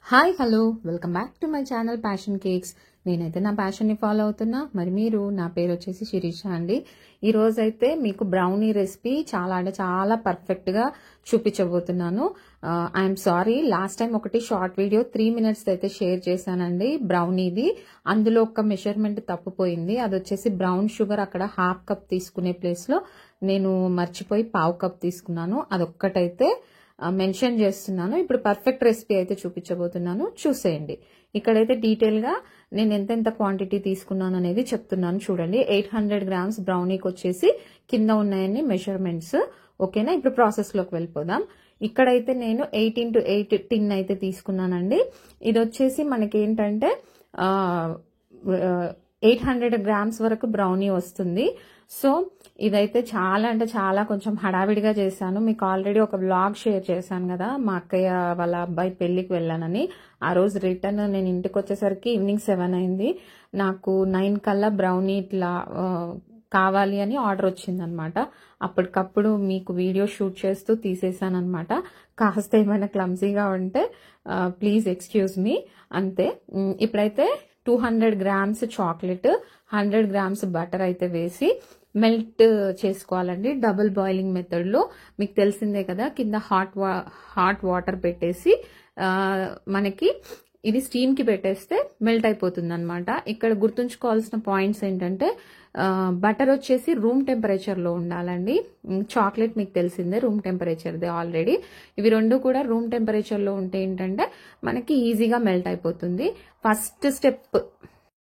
Hi hello welcome back to my channel passion cakes. నేనైతే నా ప్యాషన్ని follow అవుతున్నా. మరి మీరు, నా పేరు వచ్చేసి శిరీష అండి. ఈ రోజు అయితే మీకు బ్రౌనీ రెసిపీ చాలా అంటే చాలా పర్ఫెక్ట్గా చూపించబోతున్నాను. ఐఎమ్ సారీ, లాస్ట్ టైం ఒకటి షార్ట్ వీడియో 3 minutes అయితే షేర్ చేశానండి బ్రౌనీది. అందులో ఒక మెజర్మెంట్ తప్పిపోయింది. అది వచ్చేసి బ్రౌన్ షుగర్ అక్కడ 1/2 cup తీసుకునే ప్లేస్లో నేను మర్చిపోయి 1/4 cup తీసుకున్నాను. అదొక్కటైతే మెన్షన్ చేస్తున్నాను. ఇప్పుడు పర్ఫెక్ట్ రెసిపీ అయితే చూపించబోతున్నాను, చూసేయండి. ఇక్కడైతే డీటెయిల్ గా నేను ఎంతెంత క్వాంటిటీ తీసుకున్నాను అనేది చెప్తున్నాను చూడండి. 800 grams బ్రౌనీకి వచ్చేసి కింద ఉన్నాయని మెజర్మెంట్స్. ఓకేనా, ఇప్పుడు ప్రాసెస్ లోకి వెళ్ళిపోదాం. ఇక్కడైతే నేను 8 into 8 టిన్ అయితే తీసుకున్నానండి. ఇది వచ్చేసి మనకి ఏంటంటే 800 grams వరకు బ్రౌనీ వస్తుంది. సో ఇదైతే చాలా అంటే చాలా కొంచెం హడావిడిగా చేశాను. మీకు ఆల్రెడీ ఒక వ్లాగ్ షేర్ చేశాను కదా, మా అక్కయ్య వాళ్ళ అబ్బాయి పెళ్లికి వెళ్ళానని. ఆ రోజు రిటర్న్ నేను ఇంటికి వచ్చేసరికి ఈవినింగ్ 7 అయింది. నాకు 9 కల్లా బ్రౌనీ ఇట్లా కావాలి అని ఆర్డర్ వచ్చిందనమాట. అప్పటికప్పుడు మీకు వీడియో షూట్ చేస్తూ తీసేసాను అనమాట. కాస్త ఏమైనా క్లమ్జీగా ఉంటే ప్లీజ్ ఎక్స్క్యూజ్ మీ, అంతే. ఇప్పుడైతే 200 grams చాక్లెట్, 100 grams బటర్ అయితే వేసి మెల్ట్ చేసుకోవాలండి. డబుల్ బాయిలింగ్ మెథడ్ లో. మీకు తెలిసిందే కదా, కింద హాట్ వాటర్ పెట్టేసి మనకి ఇది స్టీమ్ కి పెట్టేస్తే మెల్ట్ అయిపోతుంది అనమాట. ఇక్కడ గుర్తుంచుకోవాల్సిన పాయింట్స్ ఏంటంటే, బటర్ వచ్చేసి రూమ్ టెంపరేచర్ లో ఉండాలండి. చాక్లెట్ మీకు తెలిసిందే రూమ్ టెంపరేచర్దే ఆల్రెడీ. ఇవి రెండు కూడా రూమ్ టెంపరేచర్ లో ఉంటే ఏంటంటే మనకి ఈజీగా మెల్ట్ అయిపోతుంది. ఫస్ట్ స్టెప్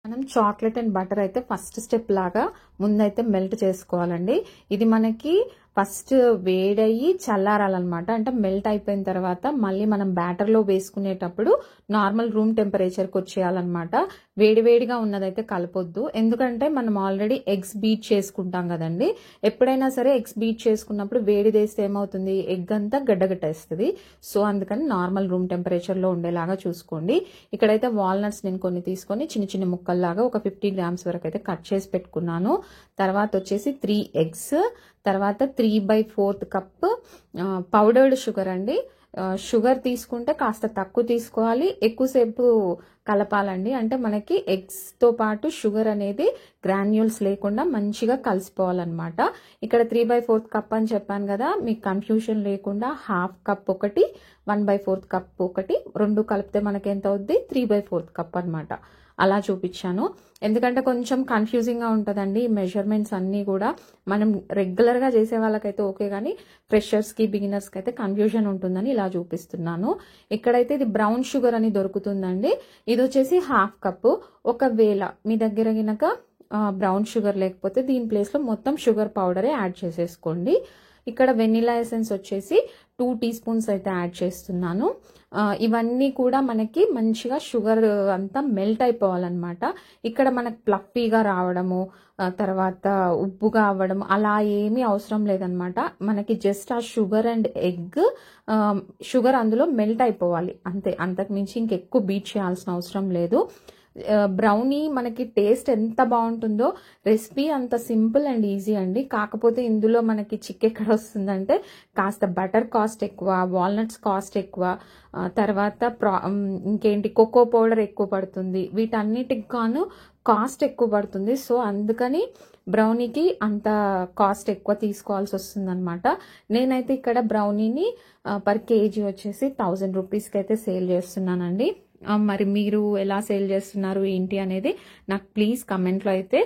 మనం చాక్లెట్ అండ్ బటర్ అయితే ఫస్ట్ స్టెప్ లాగా ముందైతే మెల్ట్ చేసుకోవాలండి. ఇది మనకి ఫస్ట్ వేడయ్యి చల్లారాలన్నమాట. అంటే మెల్ట్ అయిపోయిన తర్వాత మళ్ళీ మనం బ్యాటర్ లో వేసుకునేటప్పుడు నార్మల్ రూమ్ టెంపరేచర్కి వచ్చేయాలన్నమాట. వేడివేడిగా ఉన్నదైతే కలపొద్దు, ఎందుకంటే మనం ఆల్రెడీ ఎగ్స్ బీట్ చేసుకుంటాం కదండి. ఎప్పుడైనా సరే ఎగ్స్ బీట్ చేసుకున్నప్పుడు వేడి వేస్తే ఏమవుతుంది, ఎగ్ అంతా గడ్డగట్టేస్తుంది. సో అందుకని నార్మల్ రూమ్ టెంపరేచర్ లో ఉండేలాగా చూసుకోండి. ఇక్కడైతే వాల్నట్స్ నేను కొన్ని తీసుకొని చిన్న చిన్న ముక్కల్లాగా ఒక 50 grams వరకు అయితే కట్ చేసి పెట్టుకున్నాను. తర్వాత వచ్చేసి 3 eggs, తర్వాత 3/4 cup పౌడర్డ్ షుగర్ అండి. షుగర్ తీసుకుంటే కాస్త తక్కువ తీసుకోవాలి, ఎక్కువసేపు కలపాలండి. అంటే మనకి ఎగ్స్ తో పాటు షుగర్ అనేది గ్రాన్యూల్స్ లేకుండా మంచిగా కలిసిపోవాలన్నమాట. ఇక్కడ 3/4 cup అని చెప్పాను కదా, మీకు కన్ఫ్యూషన్ లేకుండా 1/2 cup ఒకటి, 1/4 cup ఒకటి, రెండు కలిపితే మనకి ఎంత అవుద్ది, 3/4 cup అనమాట. అలా చూపించాను, ఎందుకంటే కొంచెం కన్ఫ్యూజింగ్ గా ఉంటుందండి ఈ మెజర్మెంట్స్ అన్ని కూడా. మనం రెగ్యులర్ గా చేసే వాళ్ళకైతే ఓకే, కానీ ఫ్రెషర్స్ కి బిగినర్స్ కి అయితే కన్ఫ్యూజన్ ఉంటుందని ఇలా చూపిస్తున్నాను. ఇక్కడైతే ఇది బ్రౌన్ షుగర్ అని దొరుకుతుందండి. ఇది వచ్చేసి 1/2 cup. ఒకవేళ మీ దగ్గర గినక బ్రౌన్ షుగర్ లేకపోతే దీని ప్లేస్ లో మొత్తం షుగర్ పౌడరే యాడ్ చేసేసుకోండి. ఇక్కడ వెనిలా ఎసెన్స్ వచ్చేసి 2 teaspoons అయితే యాడ్ చేస్తున్నాను. ఇవన్నీ కూడా మనకి మంచిగా షుగర్ అంతా మెల్ట్ అయిపోవాలన్నమాట. ఇక్కడ మనకు ప్లఫీగా రావడము, తర్వాత ఉబ్బుగా అవ్వడం అలా ఏమీ అవసరం లేదనమాట. మనకి జస్ట్ ఆ షుగర్ అండ్ ఎగ్, షుగర్ అందులో మెల్ట్ అయిపోవాలి అంతే. అంతకు మించి ఇంకెక్కువ బీట్ చేయాల్సిన అవసరం లేదు. బ్రౌనీ మనకి టేస్ట్ ఎంత బాగుంటుందో, రెసిపీ అంత సింపుల్ అండ్ ఈజీ అండి. కాకపోతే ఇందులో మనకి చిక్ ఎక్కడ వస్తుందంటే, కాస్త బటర్ కాస్ట్ ఎక్కువ, వాల్నట్స్ కాస్ట్ ఎక్కువ, తర్వాత ఇంకేంటి కోకో పౌడర్ ఎక్కువ పడుతుంది. వీటన్నిటికి గాను కాస్ట్ ఎక్కువ పడుతుంది. సో అందుకని బ్రౌనీకి అంత కాస్ట్ ఎక్కువ తీసుకోవాల్సి వస్తుంది అనమాట. నేనైతే ఇక్కడ బ్రౌనీని పర్ కేజీ వచ్చేసి 1000 rupeesకి అయితే సేల్ చేస్తున్నానండి. మరి మీరు ఎలా సేల్ చేస్తున్నారు ఏంటి అనేది నాకు ప్లీజ్ కమెంట్లో అయితే.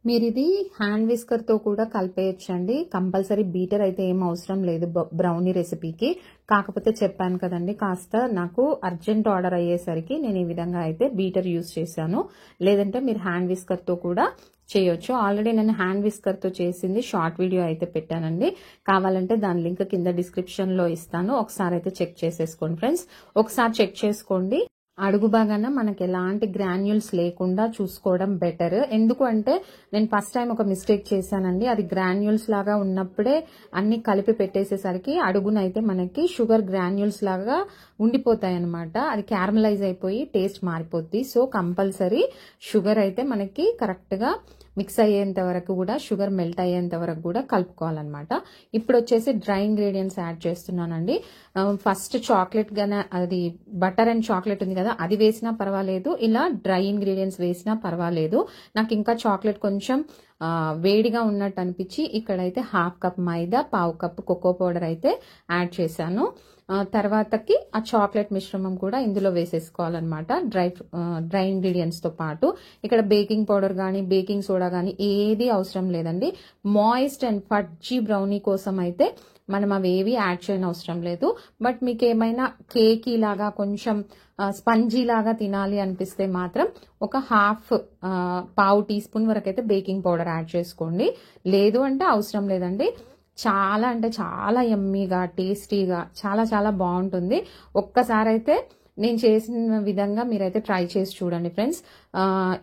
మీరు ఇది హ్యాండ్ విస్కర్ తో కూడా కలిపేయచ్చండి. కంపల్సరీ బీటర్ అయితే ఏం అవసరం లేదు బ్రౌనీ రెసిపీకి. కాకపోతే చెప్పాను కదండి, కాస్త నాకు అర్జెంట్ ఆర్డర్ అయ్యేసరికి నేను ఈ విధంగా అయితే బీటర్ యూజ్ చేశాను. లేదంటే మీరు హ్యాండ్ విస్కర్ తో కూడా చేయొచ్చు. ఆల్రెడీ నేను హ్యాండ్ విస్కర్ తో చేసింది షార్ట్ వీడియో అయితే పెట్టానండి. కావాలంటే దాని లింక్ కింద డిస్క్రిప్షన్ లో ఇస్తాను. ఒకసారి అయితే చెక్ చేసేసుకోండి ఫ్రెండ్స్. ఒకసారి చెక్ చేసుకోండి. అడుగు భాగాన మనకి ఎలాంటి గ్రాన్యూల్స్ లేకుండా చూసుకోవడం బెటర్. ఎందుకు అంటే నేను ఫస్ట్ టైం ఒక మిస్టేక్ చేశానండి. అది గ్రాన్యూల్స్ లాగా ఉన్నప్పుడే అన్ని కలిపి పెట్టేసేసరికి అడుగునైతే మనకి షుగర్ గ్రాన్యూల్స్ లాగా ఉండిపోతాయి అనమాట. అది క్యారమలైజ్ అయిపోయి టేస్ట్ మారిపోద్ది. సో కంపల్సరీ షుగర్ అయితే మనకి కరెక్ట్ గా మిక్స్ అయ్యేంత వరకు కూడా, షుగర్ మెల్ట్ అయ్యేంత వరకు కూడా కలుపుకోవాలన్నమాట. ఇప్పుడు వచ్చేసి డ్రై ఇంగ్రీడియంట్స్ యాడ్ చేస్తున్నానండి. ఫస్ట్ చాక్లెట్ గానే, అది బటర్ అండ్ చాక్లెట్ ఉంది కదా, అది వేసినా పర్వాలేదు, ఇలా డ్రై ఇంగ్రీడియంట్స్ వేసినా పర్వాలేదు. నాకు ఇంకా చాక్లెట్ కొంచెం వేడిగా ఉన్నట్టు అనిపించి ఇక్కడైతే హాఫ్ కప్ మైదా, పావు కప్ కోకో పౌడర్ అయితే యాడ్ చేశాను. తర్వాతకి ఆ చాక్లెట్ మిశ్రమం కూడా ఇందులో వేసేసుకోవాలన్నమాట, డ్రై ఇంగ్రీడియంట్స్ తో పాటు. ఇక్కడ బేకింగ్ పౌడర్ కానీ బేకింగ్ సోడా కానీ ఏది అవసరం లేదండి. మాయిస్ట్ అండ్ ఫడ్జీ బ్రౌనీ కోసం అయితే మనం అవేవి యాడ్ చేయని అవసరం లేదు. బట్ మీకు ఏమైనా కేకీ లాగా కొంచెం స్పంజీ లాగా తినాలి అనిపిస్తే మాత్రం ఒక పావు టీ స్పూన్ వరకు అయితే బేకింగ్ పౌడర్ యాడ్ చేసుకోండి. లేదు అంటే అవసరం లేదండి. చాలా అంటే చాలా యమ్మీగా, టేస్టీగా, చాలా చాలా బాగుంటుంది. ఒక్కసారి అయితే నేను చేసిన విధంగా మీరైతే ట్రై చేసి చూడండి ఫ్రెండ్స్.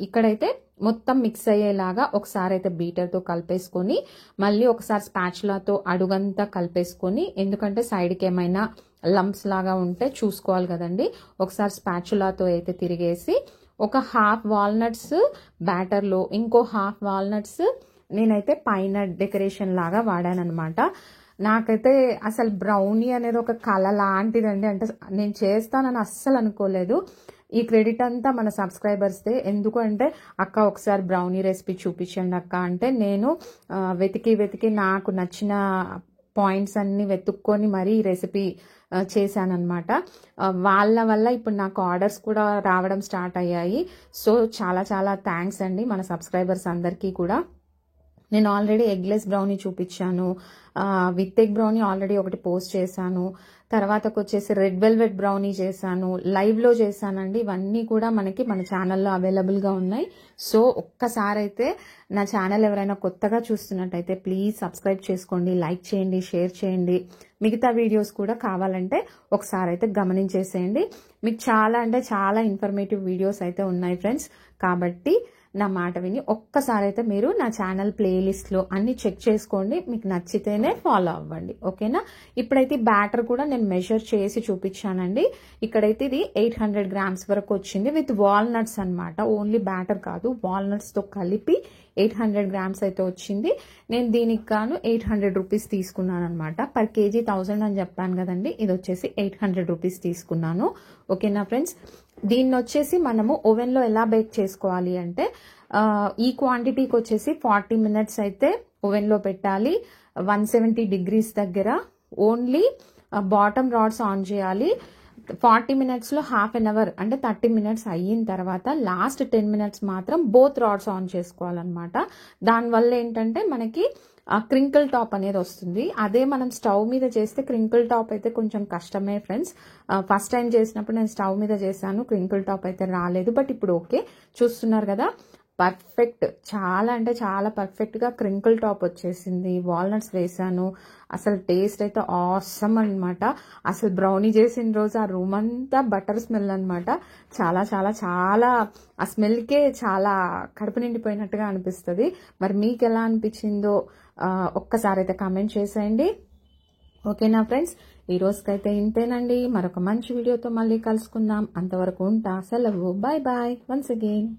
ఇక్కడైతే మొత్తం మిక్స్ అయ్యేలాగా ఒకసారి అయితే బీటర్తో కలిపేసుకొని, మళ్ళీ ఒకసారి స్పాచులాతో అడుగంతా కలిపేసుకొని, ఎందుకంటే సైడ్కి ఏమైనా లంప్స్ లాగా ఉంటే చూసుకోవాలి కదండి. ఒకసారి స్పాచులాతో అయితే తిరిగేసి, ఒక హాఫ్ వాల్నట్స్ బ్యాటర్లో ఇంకో హాఫ్ వాల్నట్స్ నేనైతే పైన డెకరేషన్ లాగా వాడానమాట. నాకైతే అసలు బ్రౌనీ అనేది ఒక కళ లాంటిదండి. అంటే నేను చేస్తానని అస్సలు అనుకోలేదు. ఈ క్రెడిట్ అంతా మన సబ్స్క్రైబర్స్దే. ఎందుకు అంటే, అక్క ఒకసారి బ్రౌనీ రెసిపీ చూపించండి అక్క అంటే, నేను వెతికి నాకు నచ్చిన పాయింట్స్ అన్ని వెతుక్కొని మరీ ఈ రెసిపీ చేశానన్నమాట. వాళ్ళ వల్ల ఇప్పుడు నాకు ఆర్డర్స్ కూడా రావడం స్టార్ట్ అయ్యాయి. సో చాలా చాలా థ్యాంక్స్ అండి మన సబ్స్క్రైబర్స్ అందరికీ కూడా. నేను ఆల్రెడీ ఎగ్లెస్ బ్రౌనీ చూపించాను, విత్ ఎగ్ బ్రౌనీ ఆల్రెడీ ఒకటి పోస్ట్ చేశాను. తర్వాతకు వచ్చేసి రెడ్ వెల్వెట్ బ్రౌనీ చేశాను, లైవ్లో చేశానండి. ఇవన్నీ కూడా మనకి మన ఛానల్లో అవైలబుల్గా ఉన్నాయి. సో ఒక్కసారి అయితే నా ఛానల్ ఎవరైనా కొత్తగా చూస్తున్నట్టయితే ప్లీజ్ సబ్స్క్రైబ్ చేసుకోండి, లైక్ చేయండి, షేర్ చేయండి. మిగతా వీడియోస్ కూడా కావాలంటే ఒకసారి అయితే గమనించేసేయండి. మీకు చాలా అంటే చాలా ఇన్ఫర్మేటివ్ వీడియోస్ అయితే ఉన్నాయి ఫ్రెండ్స్. కాబట్టి నా మాట విని ఒక్కసారి అయితే మీరు నా ఛానల్ ప్లేలిస్ట్లో అన్ని చెక్ చేసుకోండి. మీకు నచ్చితేనే ఫాలో అవ్వండి, ఓకేనా. ఇప్పుడైతే బ్యాటర్ కూడా నేను మెజర్ చేసి చూపించానండి. ఇక్కడైతే ఇది 800 grams వరకు వచ్చింది విత్ వాల్నట్స్ అనమాట. ఓన్లీ బ్యాటర్ కాదు, వాల్నట్స్తో కలిపి 800 grams అయితే వచ్చింది. నేను దీనికి గాను 800 రూపీస్ తీసుకున్నాను అనమాట. పర్ కేజీ 1000 అని చెప్పాను కదండి, ఇది వచ్చేసి 800 రూపీస్ తీసుకున్నాను, ఓకేనా ఫ్రెండ్స్. దీన్ని వచ్చేసి మనము ఓవెన్లో ఎలా బేక్ చేసుకోవాలి అంటే, ఈ క్వాంటిటీకి వచ్చేసి 40 minutes అయితే ఓవెన్లో పెట్టాలి. 170 degrees దగ్గర ఓన్లీ బాటమ్ రాడ్స్ ఆన్ చేయాలి. 40 minutesలో హాఫ్ అన్ అవర్ అంటే 30 minutes అయిన తర్వాత లాస్ట్ 10 minutes మాత్రం బోత్ రాడ్స్ ఆన్ చేసుకోవాలన్నమాట. దానివల్ల ఏంటంటే మనకి క్రింకిల్ టాప్ అనేది వస్తుంది. అదే మనం స్టవ్ మీద చేస్తే క్రింకిల్ టాప్ అయితే కొంచెం కష్టమే ఫ్రెండ్స్. ఫస్ట్ టైం చేసినప్పుడు నేను స్టవ్ మీద చేశాను, క్రింకిల్ టాప్ అయితే రాలేదు. బట్ ఇప్పుడు ఓకే, చూస్తున్నారు కదా, పర్ఫెక్ట్, చాలా అంటే చాలా పర్ఫెక్ట్గా క్రింకిల్ టాప్ వచ్చేసింది. వాల్నట్స్ వేసాను, అసలు టేస్ట్ అయితే ఆసమ్ అనమాట. అసలు బ్రౌనీ చేసిన రోజు ఆ రూమ్ అంతా బటర్ స్మెల్ అనమాట. చాలా చాలా చాలా ఆ స్మెల్కే చాలా కడుపు నిండిపోయినట్టుగా అనిపిస్తుంది. మరి మీకు ఎలా అనిపించిందో ఒక్కసారి అయితే కామెంట్ చేసేయండి, ఓకేనా ఫ్రెండ్స్. ఈ రోజుకైతే ఇంతేనండి. మరొక మంచి వీడియోతో మళ్ళీ కలుసుకుందాం. అంతవరకు ఉంటా, సెలవు, బాయ్ బాయ్ వన్స్ అగైన్.